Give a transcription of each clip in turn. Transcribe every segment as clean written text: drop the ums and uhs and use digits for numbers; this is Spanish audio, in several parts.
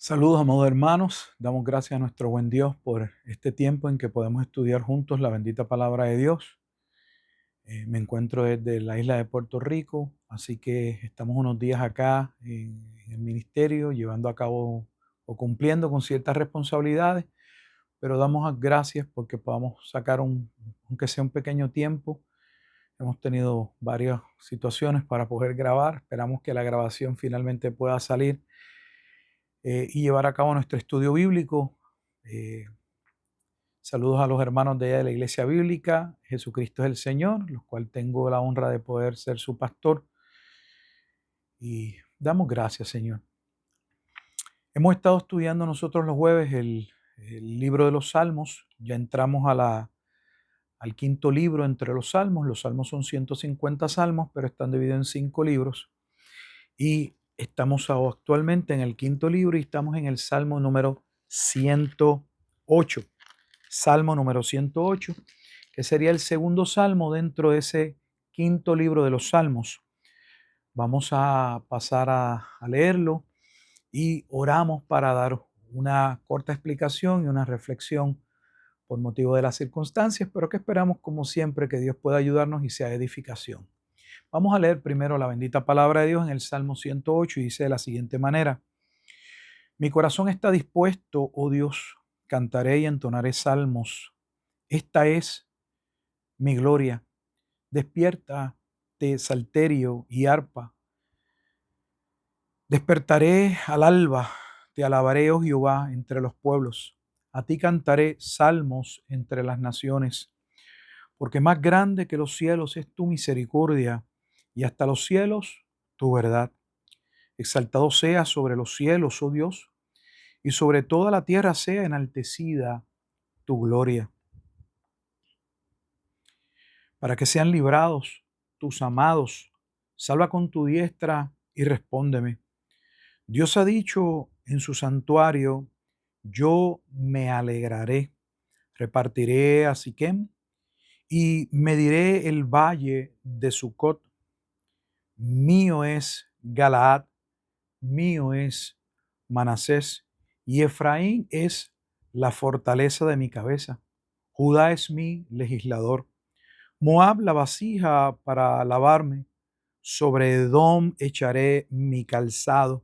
Saludos, amados hermanos. Damos gracias a nuestro buen Dios por este tiempo en que podemos estudiar juntos la bendita palabra de Dios. Me encuentro desde la isla de Puerto Rico, así que estamos unos días acá en el ministerio, llevando a cabo o cumpliendo con ciertas responsabilidades, pero damos gracias porque podamos sacar aunque sea un pequeño tiempo. Hemos tenido varias situaciones para poder grabar. Esperamos que la grabación finalmente pueda salir y llevar a cabo nuestro estudio bíblico. Eh, Saludos a los hermanos de allá de la Iglesia Bíblica, Jesucristo es el Señor, los cuales tengo la honra de poder ser su pastor. Y damos gracias, Señor. Hemos estado estudiando nosotros los jueves el libro de los Salmos. Ya entramos al quinto libro entre los Salmos. Los Salmos son 150 salmos, pero están divididos en 5 libros. Y estamos actualmente en el quinto libro y estamos en el Salmo número 108. Salmo número 108, que sería el segundo salmo dentro de ese quinto libro de los Salmos. Vamos a pasar a leerlo y oramos para dar una corta explicación y una reflexión por motivo de las circunstancias, pero que esperamos, como siempre, que Dios pueda ayudarnos y sea edificación. Vamos a leer primero la bendita palabra de Dios en el Salmo 108 y dice de la siguiente manera: Mi corazón está dispuesto, oh Dios, cantaré y entonaré salmos. Esta es mi gloria. Despiértate, salterio y arpa. Despertaré al alba, te alabaré, oh Jehová, entre los pueblos. A ti cantaré salmos entre las naciones, porque más grande que los cielos es tu misericordia, y hasta los cielos tu verdad. Exaltado sea sobre los cielos, oh Dios, y sobre toda la tierra sea enaltecida tu gloria, para que sean librados tus amados. Salva con tu diestra y respóndeme. Dios ha dicho en su santuario: yo me alegraré, repartiré a Siquem y mediré el valle de Sucot. Mío es Galaad, mío es Manasés, y Efraín es la fortaleza de mi cabeza. Judá es mi legislador. Moab la vasija para lavarme. Sobre Edom echaré mi calzado.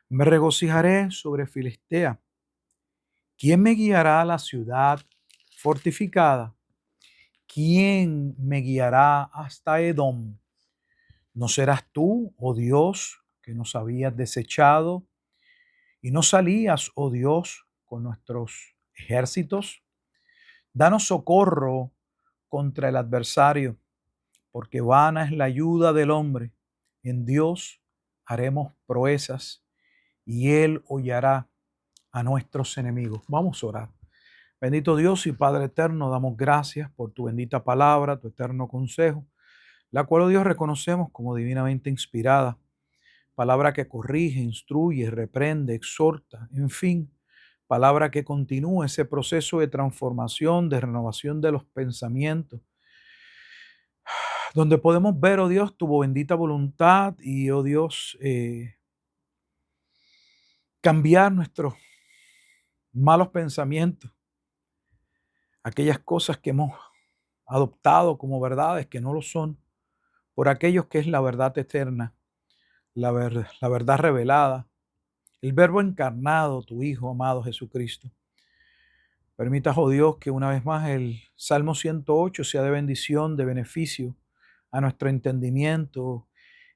Me regocijaré sobre Filistea. ¿Quién me guiará a la ciudad fortificada? ¿Quién me guiará hasta Edom? ¿No serás tú, oh Dios, que nos habías desechado y no salías, oh Dios, con nuestros ejércitos? Danos socorro contra el adversario, porque vana es la ayuda del hombre. En Dios haremos proezas y Él hollará a nuestros enemigos. Vamos a orar. Bendito Dios y Padre eterno, damos gracias por tu bendita palabra, tu eterno consejo, la cual, oh Dios, reconocemos como divinamente inspirada, palabra que corrige, instruye, reprende, exhorta, en fin, palabra que continúa ese proceso de transformación, de renovación de los pensamientos, donde podemos ver, oh Dios, tu bendita voluntad y, oh Dios, cambiar nuestros malos pensamientos, aquellas cosas que hemos adoptado como verdades que no lo son, por aquellos que es la verdad eterna, la verdad revelada, el verbo encarnado, tu Hijo amado Jesucristo. Permitas, oh Dios, que una vez más el Salmo 108 sea de bendición, de beneficio a nuestro entendimiento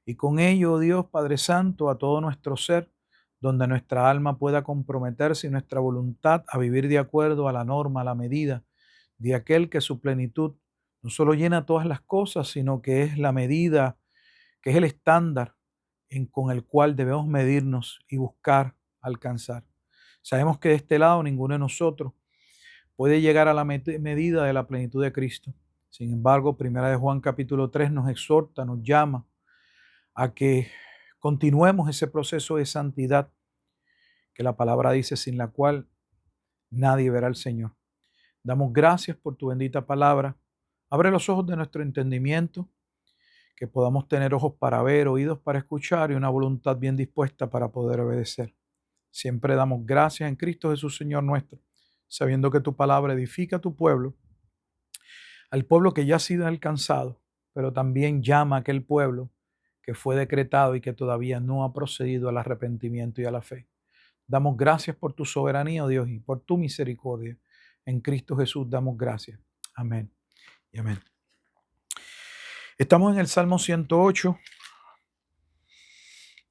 y con ello, oh Dios Padre Santo, a todo nuestro ser, donde nuestra alma pueda comprometerse y nuestra voluntad a vivir de acuerdo a la norma, a la medida de aquel que su plenitud no solo llena todas las cosas, sino que es la medida, que es el estándar con el cual debemos medirnos y buscar alcanzar. Sabemos que de este lado ninguno de nosotros puede llegar a la medida de la plenitud de Cristo. Sin embargo, Primera de Juan capítulo 3 nos exhorta, nos llama a que continuemos ese proceso de santidad que la palabra dice, sin la cual nadie verá al Señor. Damos gracias por tu bendita palabra. Abre los ojos de nuestro entendimiento, que podamos tener ojos para ver, oídos para escuchar y una voluntad bien dispuesta para poder obedecer. Siempre damos gracias en Cristo Jesús, Señor nuestro, sabiendo que tu palabra edifica a tu pueblo, al pueblo que ya ha sido alcanzado, pero también llama a aquel pueblo que fue decretado y que todavía no ha procedido al arrepentimiento y a la fe. Damos gracias por tu soberanía, oh Dios, y por tu misericordia. En Cristo Jesús damos gracias. Amén y amén. Estamos en el Salmo 108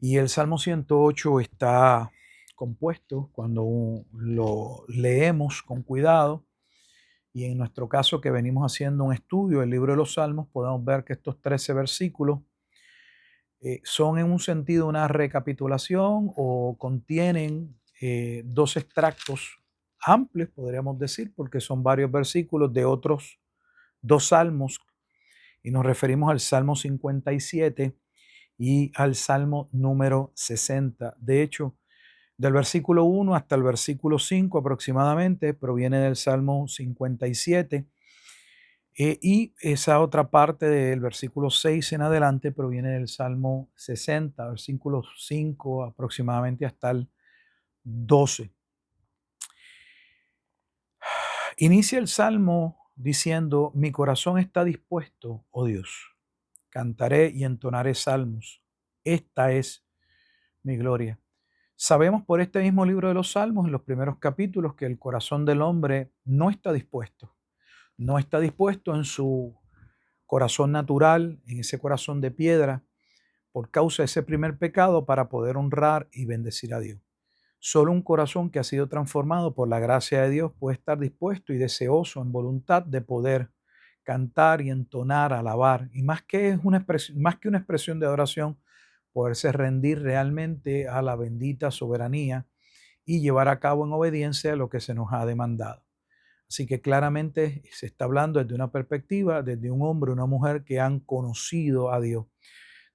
y el Salmo 108 está compuesto cuando lo leemos con cuidado. Y en nuestro caso, que venimos haciendo un estudio del libro de los Salmos, podemos ver que estos 13 versículos son en un sentido una recapitulación o contienen dos extractos amplios, podríamos decir, porque son varios versículos de otros dos salmos, y nos referimos al Salmo 57 y al Salmo número 60. De hecho, del versículo 1 hasta el versículo 5 aproximadamente proviene del Salmo 57. Y esa otra parte del versículo 6 en adelante proviene del Salmo 60, versículo 5 aproximadamente hasta el 12. Inicia el Salmo diciendo: mi corazón está dispuesto, oh Dios, cantaré y entonaré salmos. Esta es mi gloria. Sabemos por este mismo libro de los Salmos, en los primeros capítulos, que el corazón del hombre no está dispuesto. No está dispuesto en su corazón natural, en ese corazón de piedra, por causa de ese primer pecado, para poder honrar y bendecir a Dios. Solo un corazón que ha sido transformado por la gracia de Dios puede estar dispuesto y deseoso en voluntad de poder cantar y entonar, alabar, y más que una expresión de adoración, poderse rendir realmente a la bendita soberanía y llevar a cabo en obediencia lo que se nos ha demandado. Así que claramente se está hablando desde una perspectiva, desde un hombre o una mujer que han conocido a Dios.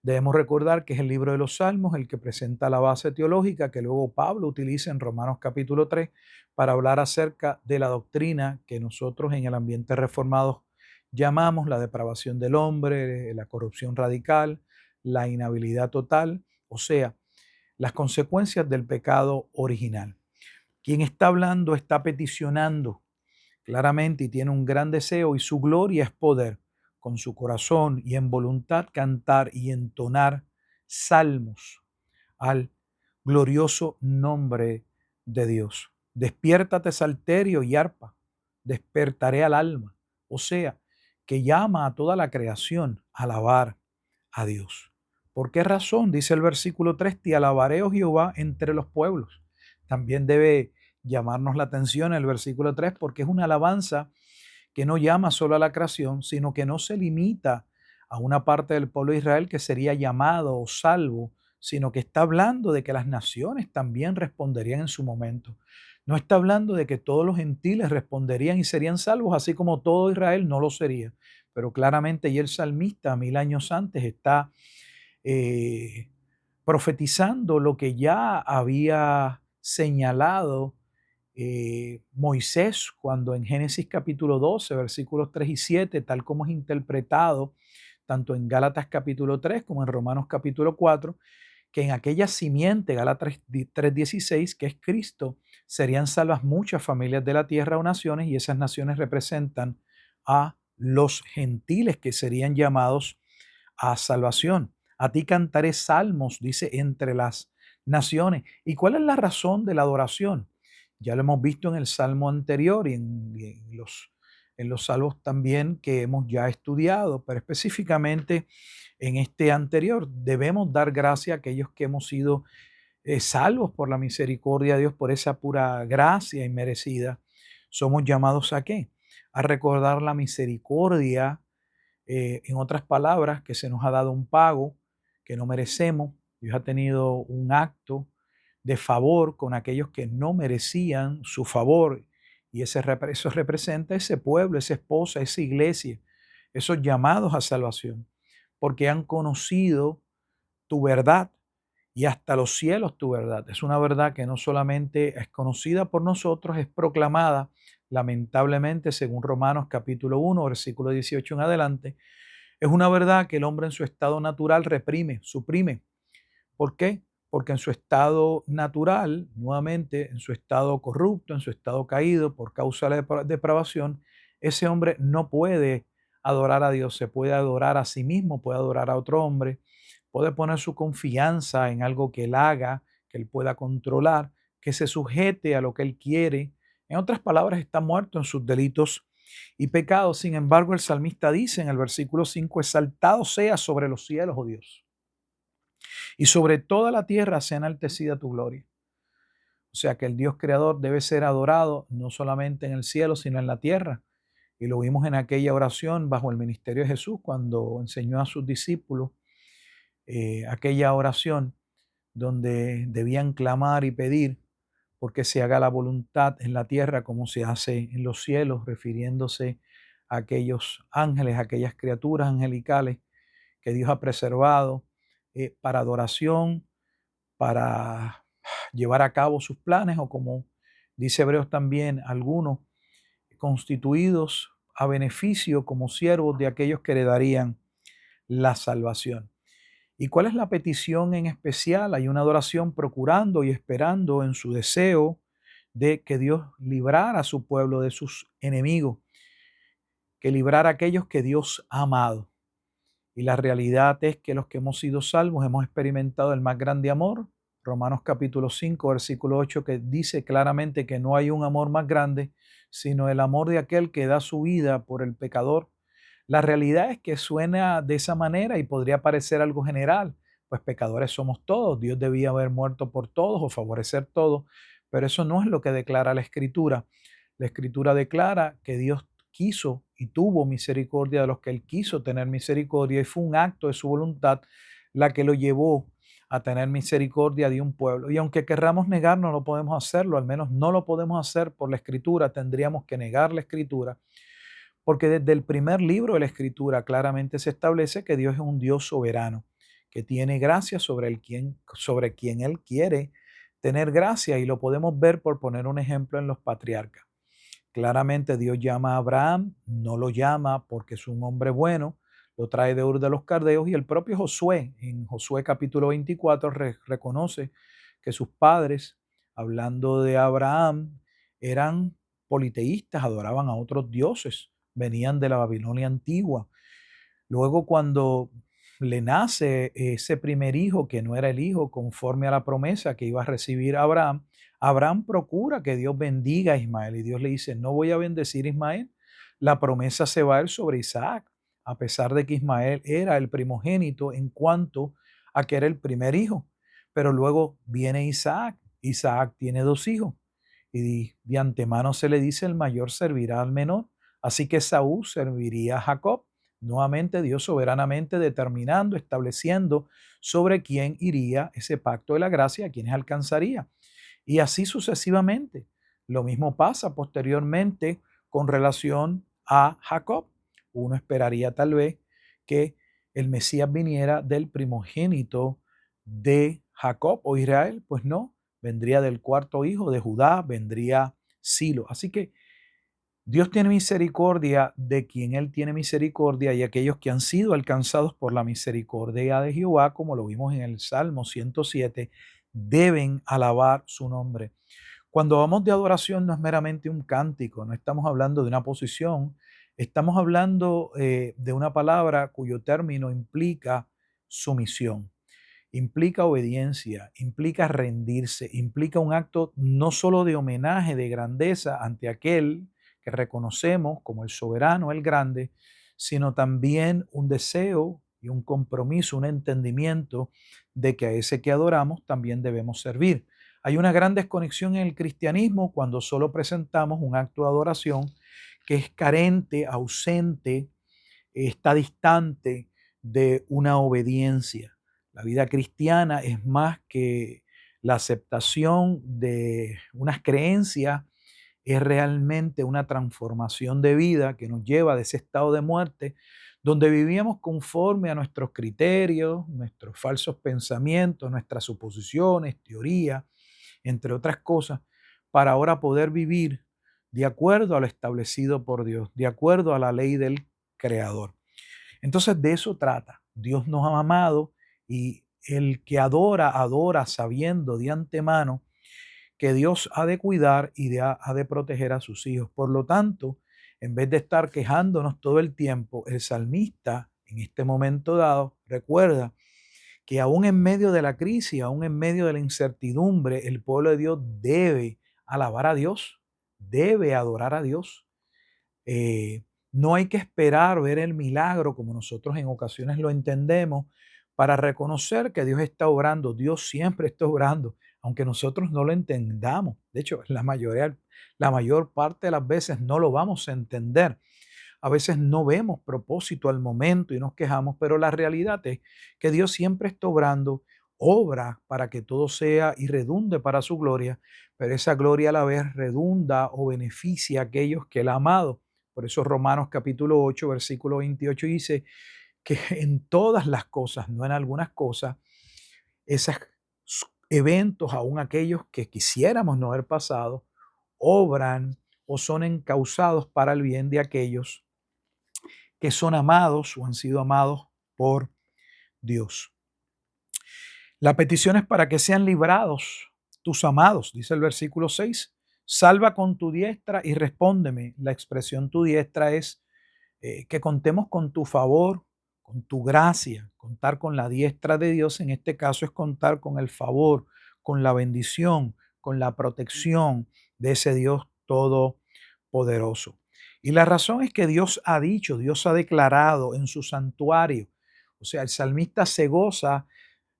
Debemos recordar que es el libro de los Salmos el que presenta la base teológica que luego Pablo utiliza en Romanos capítulo 3 para hablar acerca de la doctrina que nosotros en el ambiente reformado llamamos la depravación del hombre, la corrupción radical, la inhabilidad total, o sea, las consecuencias del pecado original. Quien está hablando está peticionando claramente y tiene un gran deseo, y su gloria es poder con su corazón y en voluntad cantar y entonar salmos al glorioso nombre de Dios. Despiértate, salterio y arpa, despertaré al alma, o sea, que llama a toda la creación a alabar a Dios. ¿Por qué razón? Dice el versículo 3: te alabaré, oh Jehová, entre los pueblos. También debe llamarnos la atención el versículo 3, porque es una alabanza que no llama solo a la creación, sino que no se limita a una parte del pueblo de Israel que sería llamado o salvo, sino que está hablando de que las naciones también responderían en su momento. No está hablando de que todos los gentiles responderían y serían salvos, así como todo Israel no lo sería. Pero claramente y el salmista 1000 años antes está eh, profetizando lo que ya había señalado Moisés, cuando en Génesis capítulo 12, versículos 3 y 7, tal como es interpretado tanto en Gálatas capítulo 3 como en Romanos capítulo 4, que en aquella simiente, Gálatas 3:16, que es Cristo, serían salvas muchas familias de la tierra o naciones, y esas naciones representan a los gentiles que serían llamados a salvación. A ti cantaré salmos, dice, entre las naciones. ¿Y cuál es la razón de la adoración? Ya lo hemos visto en el salmo anterior y en los salmos también que hemos ya estudiado, pero específicamente en este anterior debemos dar gracia a aquellos que hemos sido salvos por la misericordia de Dios, por esa pura gracia inmerecida. Somos llamados ¿a qué? A recordar la misericordia, en otras palabras, que se nos ha dado un pago que no merecemos. Dios ha tenido un acto de favor con aquellos que no merecían su favor, y eso representa ese pueblo, esa esposa, esa iglesia, esos llamados a salvación, porque han conocido tu verdad y hasta los cielos tu verdad. Es una verdad que no solamente es conocida por nosotros, es proclamada lamentablemente según Romanos capítulo 1, versículo 18 en adelante. Es una verdad que el hombre en su estado natural reprime, suprime. ¿Por qué? porque en su estado natural, nuevamente, en su estado corrupto, en su estado caído por causa de la depravación, ese hombre no puede adorar a Dios, se puede adorar a sí mismo, puede adorar a otro hombre, puede poner su confianza en algo que él haga, que él pueda controlar, que se sujete a lo que él quiere. En otras palabras, está muerto en sus delitos y pecados. Sin embargo, el salmista dice en el versículo 5: exaltado sea sobre los cielos, oh Dios, y sobre toda la tierra sea enaltecida tu gloria. O sea que el Dios creador debe ser adorado no solamente en el cielo, sino en la tierra. Y lo vimos en aquella oración bajo el ministerio de Jesús cuando enseñó a sus discípulos aquella oración donde debían clamar y pedir porque se haga la voluntad en la tierra como se hace en los cielos, refiriéndose a aquellos ángeles, a aquellas criaturas angelicales que Dios ha preservado para adoración, para llevar a cabo sus planes, o como dice Hebreos también, algunos constituidos a beneficio como siervos de aquellos que heredarían la salvación. ¿Y cuál es la petición en especial? Hay una adoración procurando y esperando en su deseo de que Dios librara a su pueblo de sus enemigos, que librara a aquellos que Dios ha amado. Y la realidad es que los que hemos sido salvos hemos experimentado el más grande amor. Romanos capítulo 5, versículo 8, que dice claramente que no hay un amor más grande, sino el amor de aquel que da su vida por el pecador. La realidad es que suena de esa manera y podría parecer algo general, pues pecadores somos todos, Dios debía haber muerto por todos o favorecer todos, pero eso no es lo que declara la Escritura. La Escritura declara que Dios quiso y tuvo misericordia de los que Él quiso tener misericordia, y fue un acto de su voluntad la que lo llevó a tener misericordia de un pueblo. Y aunque querramos negarnos, no podemos hacerlo, al menos no lo podemos hacer por la Escritura, tendríamos que negar la Escritura, porque desde el primer libro de la Escritura claramente se establece que Dios es un Dios soberano, que tiene gracia sobre quien Él quiere tener gracia, y lo podemos ver por poner un ejemplo en los patriarcas. Claramente Dios llama a Abraham, no lo llama porque es un hombre bueno, lo trae de Ur de los Caldeos, y el propio Josué, en Josué capítulo 24, reconoce que sus padres, hablando de Abraham, eran politeístas, adoraban a otros dioses, venían de la Babilonia antigua. Luego, cuando le nace ese primer hijo, que no era el hijo conforme a la promesa que iba a recibir Abraham, Abraham procura que Dios bendiga a Ismael, y Dios le dice: no voy a bendecir a Ismael, la promesa se va a ir sobre Isaac, a pesar de que Ismael era el primogénito en cuanto a que era el primer hijo. Pero luego viene Isaac, Isaac tiene dos hijos, y de antemano se le dice: el mayor servirá al menor. Así que Saúl serviría a Jacob. Nuevamente Dios soberanamente determinando, estableciendo sobre quién iría ese pacto de la gracia, a quienes alcanzaría. Y así sucesivamente. Lo mismo pasa posteriormente con relación a Jacob. Uno esperaría tal vez que el Mesías viniera del primogénito de Jacob o Israel. Pues no, vendría del cuarto hijo de Judá, vendría Silo. Así que Dios tiene misericordia de quien Él tiene misericordia, y aquellos que han sido alcanzados por la misericordia de Jehová, como lo vimos en el Salmo 107, deben alabar su nombre. Cuando hablamos de adoración, no es meramente un cántico, no estamos hablando de una posición, estamos hablando de una palabra cuyo término implica sumisión, implica obediencia, implica rendirse, implica un acto no solo de homenaje, de grandeza ante aquel que reconocemos como el soberano, el grande, sino también un deseo y un compromiso, un entendimiento de que a ese que adoramos también debemos servir. Hay una gran desconexión en el cristianismo cuando solo presentamos un acto de adoración que es carente, ausente, está distante de una obediencia. La vida cristiana es más que la aceptación de unas creencias, es realmente una transformación de vida que nos lleva de ese estado de muerte donde vivíamos conforme a nuestros criterios, nuestros falsos pensamientos, nuestras suposiciones, teorías, entre otras cosas, para ahora poder vivir de acuerdo a lo establecido por Dios, de acuerdo a la ley del Creador. Entonces de eso trata. Dios nos ha amado y el que adora, adora sabiendo de antemano que Dios ha de cuidar y ha de proteger a sus hijos. Por lo tanto, en vez de estar quejándonos todo el tiempo, el salmista en este momento dado recuerda que aún en medio de la crisis, aún en medio de la incertidumbre, el pueblo de Dios debe alabar a Dios, debe adorar a Dios. Eh, no hay que esperar ver el milagro como nosotros en ocasiones lo entendemos para reconocer que Dios está obrando. Dios siempre está obrando, aunque nosotros no lo entendamos. De hecho, la mayor parte de las veces no lo vamos a entender. A veces no vemos propósito al momento y nos quejamos, pero la realidad es que Dios siempre está obrando, obra para que todo sea y redunde para su gloria, pero esa gloria a la vez redunda o beneficia a aquellos que Él ha amado. Por eso Romanos capítulo 8, versículo 28 dice que en todas las cosas, no en algunas cosas, esos eventos, aún aquellos que quisiéramos no haber pasado, obran o son encausados para el bien de aquellos que son amados o han sido amados por Dios. La petición es para que sean librados tus amados, dice el versículo 6. Salva con tu diestra y respóndeme. La expresión tu diestra es que contemos con tu favor, con tu gracia. Contar con la diestra de Dios en este caso es contar con el favor, con la bendición, con la protección de ese Dios todopoderoso. Y la razón es que Dios ha dicho, Dios ha declarado en su santuario. O sea, el salmista se goza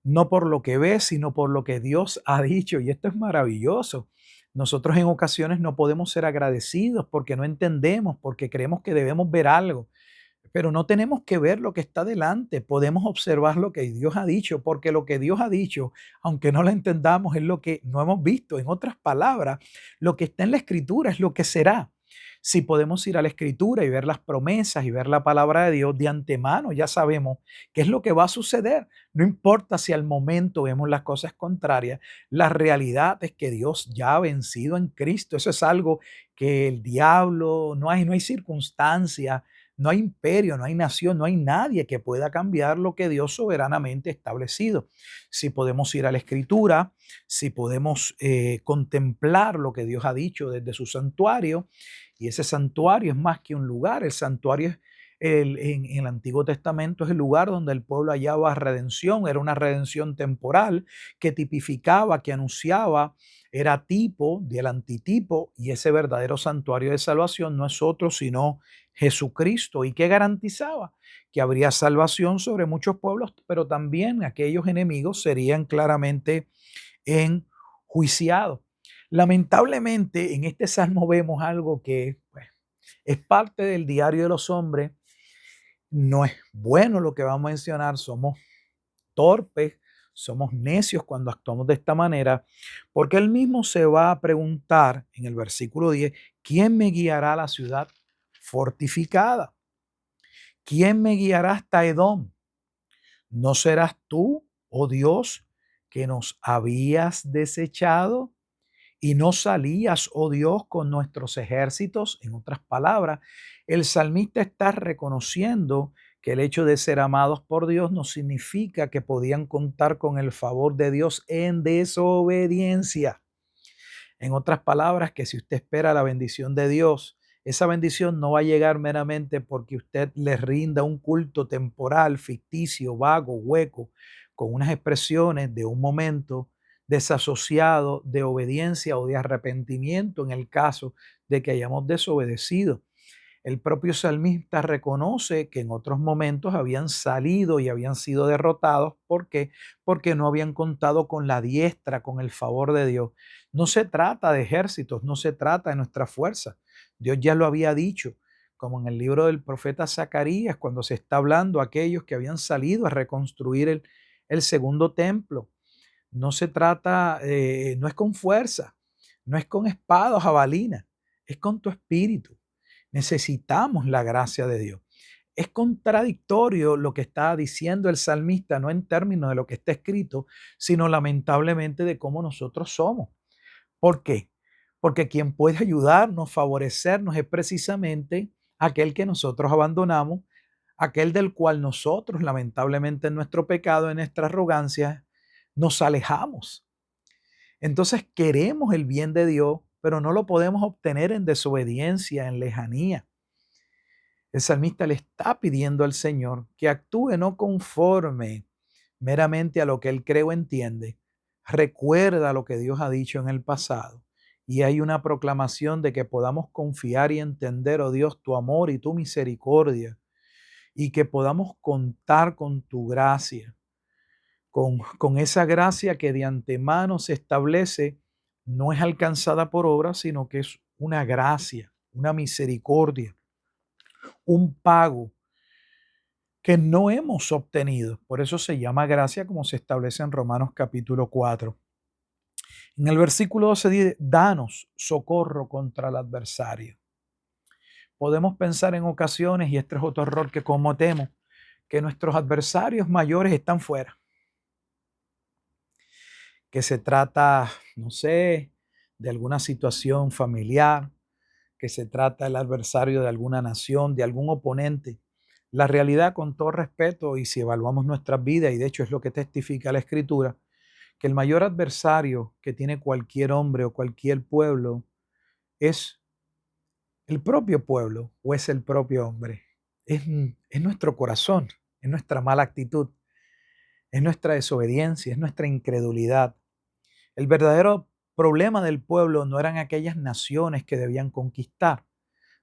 no por lo que ve, sino por lo que Dios ha dicho. Y esto es maravilloso. Nosotros en ocasiones no podemos ser agradecidos porque no entendemos, porque creemos que debemos ver algo, pero no tenemos que ver lo que está delante. Podemos observar lo que Dios ha dicho, porque lo que Dios ha dicho, aunque no lo entendamos, es lo que no hemos visto. En otras palabras, lo que está en la Escritura es lo que será. Si podemos ir a la Escritura y ver las promesas y ver la palabra de Dios de antemano, ya sabemos qué es lo que va a suceder. No importa si al momento vemos las cosas contrarias, la realidad es que Dios ya ha vencido en Cristo. Eso es algo que el diablo, no hay circunstancia, no hay imperio, no hay nación, no hay nadie que pueda cambiar lo que Dios soberanamente ha establecido. Si podemos ir a la Escritura, si podemos contemplar lo que Dios ha dicho desde su santuario, y ese santuario es más que un lugar, el santuario es en el Antiguo Testamento es el lugar donde el pueblo hallaba redención, era una redención temporal que tipificaba, que anunciaba, era tipo del antitipo, y ese verdadero santuario de salvación no es otro sino Jesucristo. ¿Y qué garantizaba? Que habría salvación sobre muchos pueblos, pero también aquellos enemigos serían claramente enjuiciados. Lamentablemente, en este salmo vemos algo que pues, es parte del diario de los hombres. No es bueno lo que vamos a mencionar, somos torpes, somos necios cuando actuamos de esta manera, porque él mismo se va a preguntar en el versículo 10, ¿quién me guiará a la ciudad fortificada? ¿Quién me guiará hasta Edom? ¿No serás tú, oh Dios, que nos habías desechado y no salías, oh Dios, con nuestros ejércitos? En otras palabras, el salmista está reconociendo que el hecho de ser amados por Dios no significa que podían contar con el favor de Dios en desobediencia. En otras palabras, que si usted espera la bendición de Dios, esa bendición no va a llegar meramente porque usted le rinda un culto temporal, ficticio, vago, hueco, con unas expresiones de un momento desasociado de obediencia o de arrepentimiento en el caso de que hayamos desobedecido. El propio salmista reconoce que en otros momentos habían salido y habían sido derrotados. ¿Por qué? Porque no habían contado con la diestra, con el favor de Dios. No se trata de ejércitos, no se trata de nuestra fuerza. Dios ya lo había dicho, como en el libro del profeta Zacarías, cuando se está hablando a aquellos que habían salido a reconstruir el segundo templo. No se trata, no es con fuerza, no es con espada o jabalina, es con tu espíritu. Necesitamos la gracia de Dios. Es contradictorio lo que está diciendo el salmista, no en términos de lo que está escrito, sino lamentablemente de cómo nosotros somos. ¿Por qué? Porque quien puede ayudarnos, favorecernos, es precisamente aquel que nosotros abandonamos, aquel del cual nosotros, lamentablemente, en nuestro pecado, en nuestra arrogancia, nos alejamos. Entonces queremos el bien de Dios, pero no lo podemos obtener en desobediencia, en lejanía. El salmista le está pidiendo al Señor que actúe no conforme meramente a lo que él cree o entiende. Recuerda lo que Dios ha dicho en el pasado. Y hay una proclamación de que podamos confiar y entender, oh Dios, tu amor y tu misericordia, y que podamos contar con tu gracia, con esa gracia que de antemano se establece, no es alcanzada por obra, sino que es una gracia, una misericordia, un pago que no hemos obtenido. Por eso se llama gracia, como se establece en Romanos capítulo 4. En el versículo 12 dice, danos socorro contra el adversario. Podemos pensar en ocasiones, y este es otro error que cometemos, que nuestros adversarios mayores están fuera. Que se trata, no sé, de alguna situación familiar, que se trata del adversario de alguna nación, de algún oponente. La realidad, con todo respeto, y si evaluamos nuestras vidas, y de hecho es lo que testifica la Escritura, que el mayor adversario que tiene cualquier hombre o cualquier pueblo es el propio pueblo o es el propio hombre. Es nuestro corazón, es nuestra mala actitud, es nuestra desobediencia, es nuestra incredulidad. El verdadero problema del pueblo no eran aquellas naciones que debían conquistar.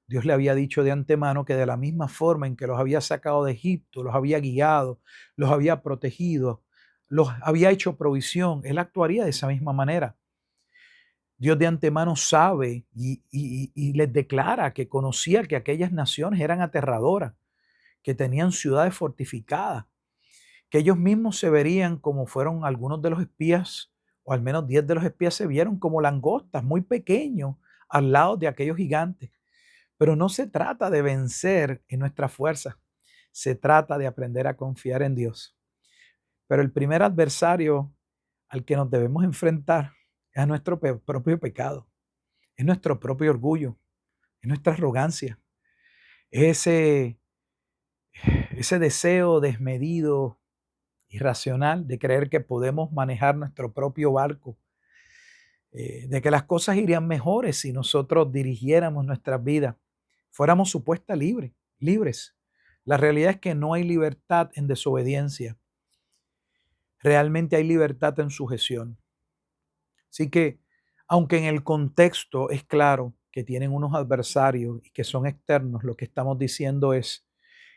Dios le había dicho de antemano que de la misma forma en que los había sacado de Egipto, los había guiado, los había protegido, los había hecho provisión, Él actuaría de esa misma manera. Dios de antemano sabe y les declara que conocía que aquellas naciones eran aterradoras, que tenían ciudades fortificadas, que ellos mismos se verían como fueron algunos de los espías, o al menos 10 de los espías se vieron como langostas, muy pequeños, al lado de aquellos gigantes. Pero no se trata de vencer en nuestra fuerza, se trata de aprender a confiar en Dios. Pero el primer adversario al que nos debemos enfrentar es a nuestro propio pecado, es nuestro propio orgullo, es nuestra arrogancia, es ese deseo desmedido, irracional de creer que podemos manejar nuestro propio barco, de que las cosas irían mejores si nosotros dirigiéramos nuestras vidas, fuéramos supuestas libres. La realidad es que no hay libertad en desobediencia. Realmente hay libertad en sujeción. Así que, aunque en el contexto es claro que tienen unos adversarios y que son externos, lo que estamos diciendo es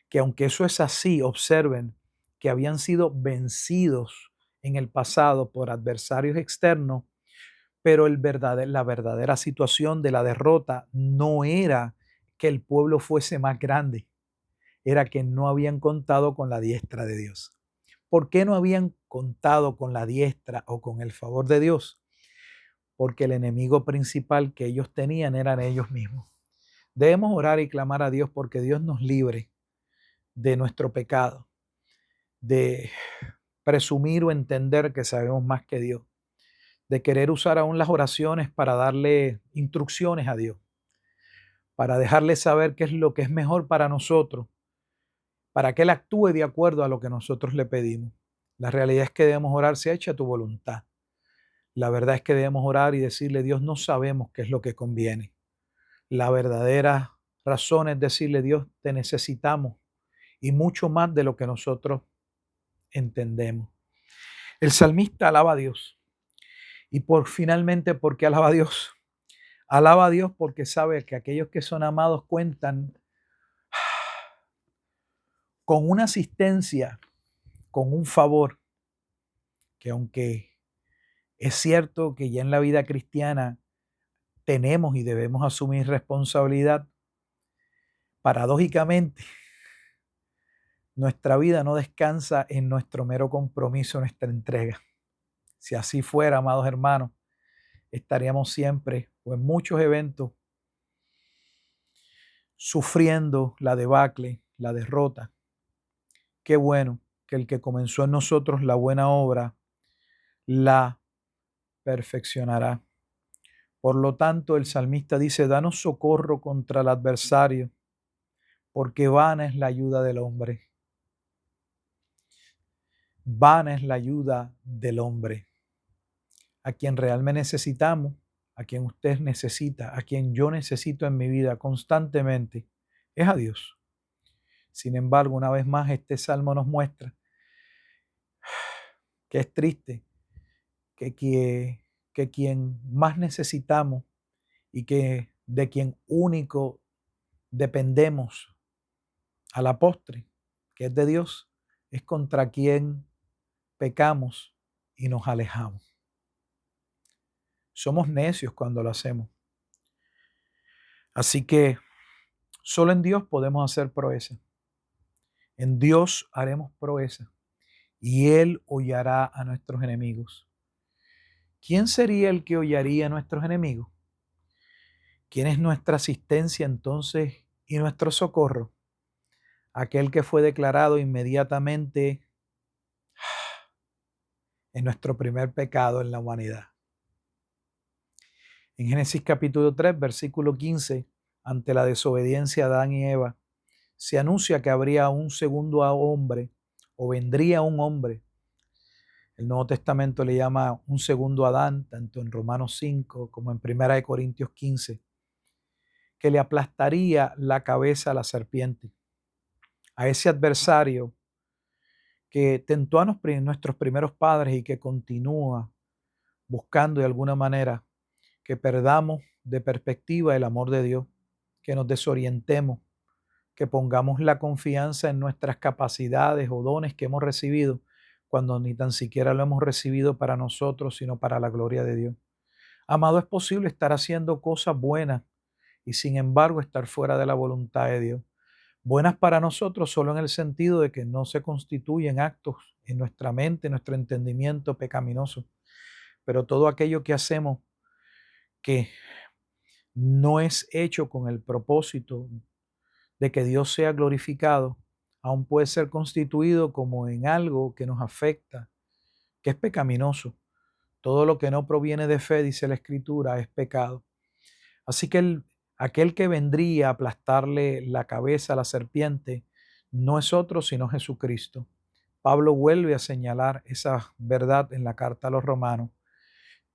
que aunque eso es así, observen que habían sido vencidos en el pasado por adversarios externos, pero la verdadera situación de la derrota no era que el pueblo fuese más grande, era que no habían contado con la diestra de Dios. ¿Por qué no habían contado con la diestra o con el favor de Dios? Porque el enemigo principal que ellos tenían eran ellos mismos. Debemos orar y clamar a Dios porque Dios nos libre de nuestro pecado, de presumir o entender que sabemos más que Dios, de querer usar aún las oraciones para darle instrucciones a Dios, para dejarle saber qué es lo que es mejor para nosotros, para que Él actúe de acuerdo a lo que nosotros le pedimos. La realidad es que debemos orar, sea hecha tu voluntad. La verdad es que debemos orar y decirle, Dios, no sabemos qué es lo que conviene. La verdadera razón es decirle, Dios, te necesitamos y mucho más de lo que nosotros entendemos. El salmista alaba a Dios. Y finalmente, ¿por qué alaba a Dios? Alaba a Dios porque sabe que aquellos que son amados cuentan con una asistencia, con un favor, que aunque es cierto que ya en la vida cristiana tenemos y debemos asumir responsabilidad, paradójicamente, nuestra vida no descansa en nuestro mero compromiso, nuestra entrega. Si así fuera, amados hermanos, estaríamos siempre o en muchos eventos sufriendo la debacle, la derrota. Qué bueno que el que comenzó en nosotros la buena obra la perfeccionará. Por lo tanto, el salmista dice, danos socorro contra el adversario, porque vana es la ayuda del hombre. Vana es la ayuda del hombre. A quien realmente necesitamos, a quien usted necesita, a quien yo necesito en mi vida constantemente, es a Dios. Sin embargo, una vez más, este salmo nos muestra que es triste que quien más necesitamos y que de quien único dependemos a la postre, que es de Dios, es contra quien pecamos y nos alejamos. Somos necios cuando lo hacemos. Así que solo en Dios podemos hacer proezas. En Dios haremos proezas y Él hollará a nuestros enemigos. ¿Quién sería el que hollaría a nuestros enemigos? ¿Quién es nuestra asistencia entonces y nuestro socorro? Aquel que fue declarado inmediatamente en nuestro primer pecado en la humanidad. En Génesis capítulo 3, versículo 15, ante la desobediencia de Adán y Eva, se anuncia que habría un segundo hombre o vendría un hombre. El Nuevo Testamento le llama un segundo Adán, tanto en Romanos 5 como en 1 Corintios 15, que le aplastaría la cabeza a la serpiente, a ese adversario que tentó a nuestros primeros padres y que continúa buscando de alguna manera que perdamos de perspectiva el amor de Dios, que nos desorientemos, que pongamos la confianza en nuestras capacidades o dones que hemos recibido, cuando ni tan siquiera lo hemos recibido para nosotros, sino para la gloria de Dios. Amado, es posible estar haciendo cosas buenas y sin embargo estar fuera de la voluntad de Dios. Buenas para nosotros solo en el sentido de que no se constituyen actos en nuestra mente, en nuestro entendimiento pecaminoso, pero todo aquello que hacemos que no es hecho con el propósito de que Dios sea glorificado, aún puede ser constituido como en algo que nos afecta, que es pecaminoso. Todo lo que no proviene de fe, dice la Escritura, es pecado. Así que aquel que vendría a aplastarle la cabeza a la serpiente no es otro sino Jesucristo. Pablo vuelve a señalar esa verdad en la carta a los Romanos,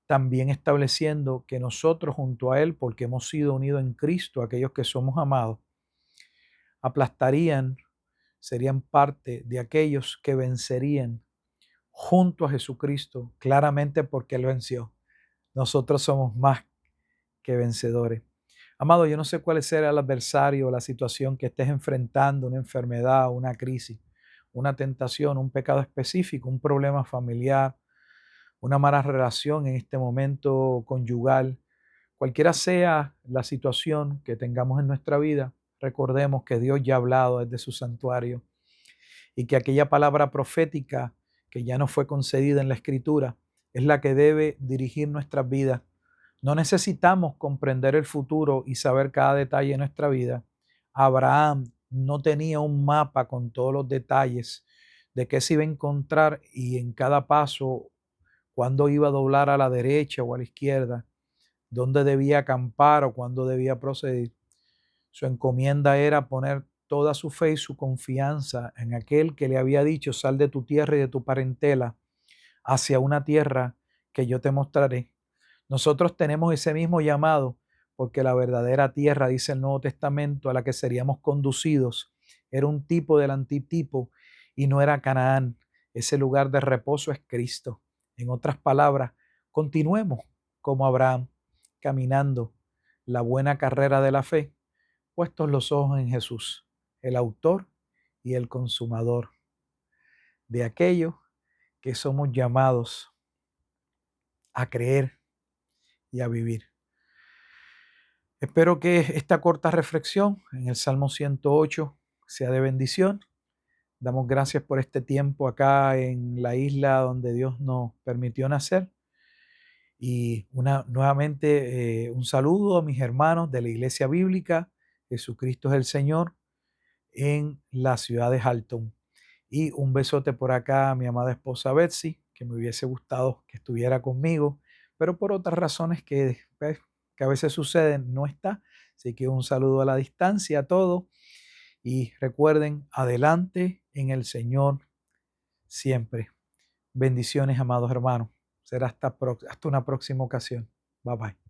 también estableciendo que nosotros junto a Él, porque hemos sido unidos en Cristo, aquellos que somos amados, aplastarían, serían parte de aquellos que vencerían junto a Jesucristo, claramente porque Él venció. Nosotros somos más que vencedores. Amado, yo no sé cuál será el adversario o la situación que estés enfrentando, una enfermedad, una crisis, una tentación, un pecado específico, un problema familiar, una mala relación en este momento conyugal. Cualquiera sea la situación que tengamos en nuestra vida, recordemos que Dios ya ha hablado desde su santuario y que aquella palabra profética que ya nos fue concedida en la Escritura es la que debe dirigir nuestras vidas. No necesitamos comprender el futuro y saber cada detalle de nuestra vida. Abraham no tenía un mapa con todos los detalles de qué se iba a encontrar y en cada paso, cuándo iba a doblar a la derecha o a la izquierda, dónde debía acampar o cuándo debía proceder. Su encomienda era poner toda su fe y su confianza en aquel que le había dicho: sal de tu tierra y de tu parentela hacia una tierra que yo te mostraré. Nosotros tenemos ese mismo llamado porque la verdadera tierra, dice el Nuevo Testamento, a la que seríamos conducidos, era un tipo del antitipo y no era Canaán. Ese lugar de reposo es Cristo. En otras palabras, continuemos como Abraham, caminando la buena carrera de la fe, puestos los ojos en Jesús, el autor y el consumador de aquello que somos llamados a creer y a vivir. Espero que esta corta reflexión en el Salmo 108 sea de bendición. Damos gracias por este tiempo acá en la isla donde Dios nos permitió nacer. Y nuevamente un saludo a mis hermanos de la Iglesia Bíblica, Jesucristo es el Señor, en la ciudad de Halton. Y un besote por acá a mi amada esposa Betsy, que me hubiese gustado que estuviera conmigo, pero por otras razones que a veces suceden, no está. Así que un saludo a la distancia a todos Y recuerden, adelante en el Señor siempre. Bendiciones, amados hermanos. Será hasta una próxima ocasión. Bye bye.